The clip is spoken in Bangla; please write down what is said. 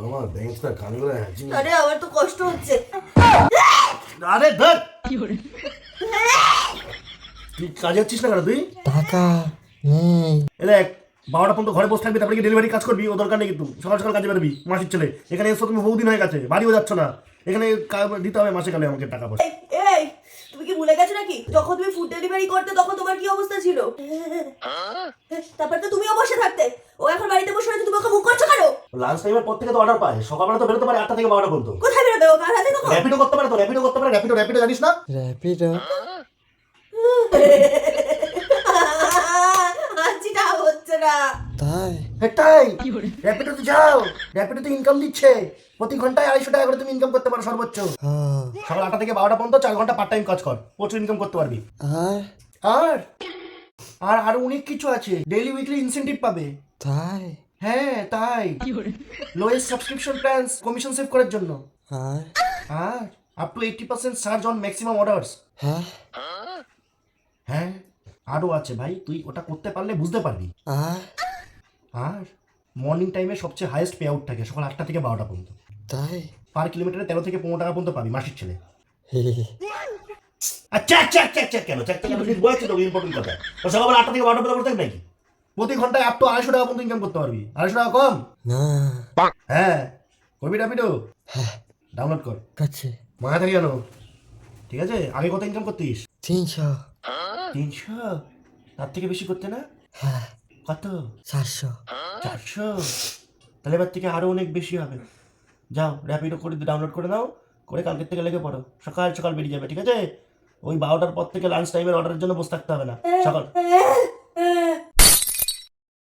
আমার ব্যাংকটা কানগুলো আরে আমার তো কষ্ট হচ্ছে। আরে ধর তুই কাজে যাচ্ছিস না কেন তুই? টাকা নেই। এ দেখ 12টা পর্যন্ত ঘরে বসে থাকবি, তারপরে কি ডেলিভারি কাজ করবি? ও দরকার নেই কিন্তু, সকাল সকাল কাজে বেরোবি। মাসির ছেলে এখানে এসো, তুমি বহুদিন হয়ে গেছে, বাড়িও যাচ্ছ না। এখানে দিতে হবে মাসে গেলে আমাকে টাকা পয়সা। এই তুমি কি ভুলে গেছো নাকি যখন তুমি ফুড ডেলিভারি করতে তখন তোমার কি অবস্থা ছিল? তারপর তো তুমিও বসে থাকতে, ও এখন বাড়িতে বসে রয়েছে, তুমি ওকে মুখ করছো কেন? লাঞ্চ টাইমের পর থেকে তো অর্ডার পায়, সকালবেলা তো বেরোতে পারে 8টা থেকে 12টা পর্যন্ত। কোথায় বেরোবে ও? কার হাতে তখন? র্যাপিডো করতে পারে তো, র্যাপিডো করতে পারে। র্যাপিডো জানিস না? র্যাপিডো? হাসিটা হচ্ছে না। তাই? এটাই র্যাপিডোতে যাও, র্যাপিডোতে ইনকাম দিচ্ছে প্রতি ঘন্টায় 250 টাকা করে তুমি ইনকাম করতে পারো সর্বোচ্চ। হ্যাঁ। সকাল 8টা থেকে 12টা পর্যন্ত 4 ঘন্টা পার্ট টাইম কাজ কর, প্রচুর ইনকাম করতে পারবি। আর আর আর আরো অনেক কিছু আছে, ডেইলি উইকলি ইনসেনটিভ পাবে। তাই? হ্যাঁ তাই, lowest subscription plans commission save করার জন্য। আর আর up to 80% charge on maximum orders. হ্যাঁ। হ্যাঁ আরও আছে ভাই, তুই ওটা করতে পারলে বুঝতে পারবি। আর আর মর্নিং টাইমে সবচেয়ে হাইয়েস্ট পে আউট থাকে সকাল 8টা থেকে 12টা পর্যন্ত। তাই? পার কিলোমিটারে 13 থেকে 15 টাকা পর্যন্ত পাবি মাসির ছেলে। হে হে হে। আর চেক কেন তুই বলছিস তো ইম্পর্টেন্ট কথা। তো সকাল 8টা থেকে 12টা পর্যন্ত থাকবে নাকি? প্রতি ঘন্টায় আপ টু 250 টাকা পর্যন্ত ইনকাম করতে পারবি। 250 টাকা কম? না। হ্যাঁ করবি র্যাপিডো? হ্যাঁ ডাউনলোড কর। কাছে মাথা থাকে জানো, ঠিক আছে? আগে কত ইনকাম করতিস? 300। 300? তার থেকে বেশি করতে না? হ্যাঁ কত? 400। 400? তাহলে এবার থেকে আরো অনেক বেশি হবে। যাও র্যাপিডো করে ডাউনলোড করে নাও, করে কালকের থেকে লেগে পড়ো, সকাল সকাল বেরিয়ে যাবে, ঠিক আছে? ওই 12টার পর থেকে লাঞ্চ টাইমের অর্ডারের জন্য বসে থাকতে হবে না। সকাল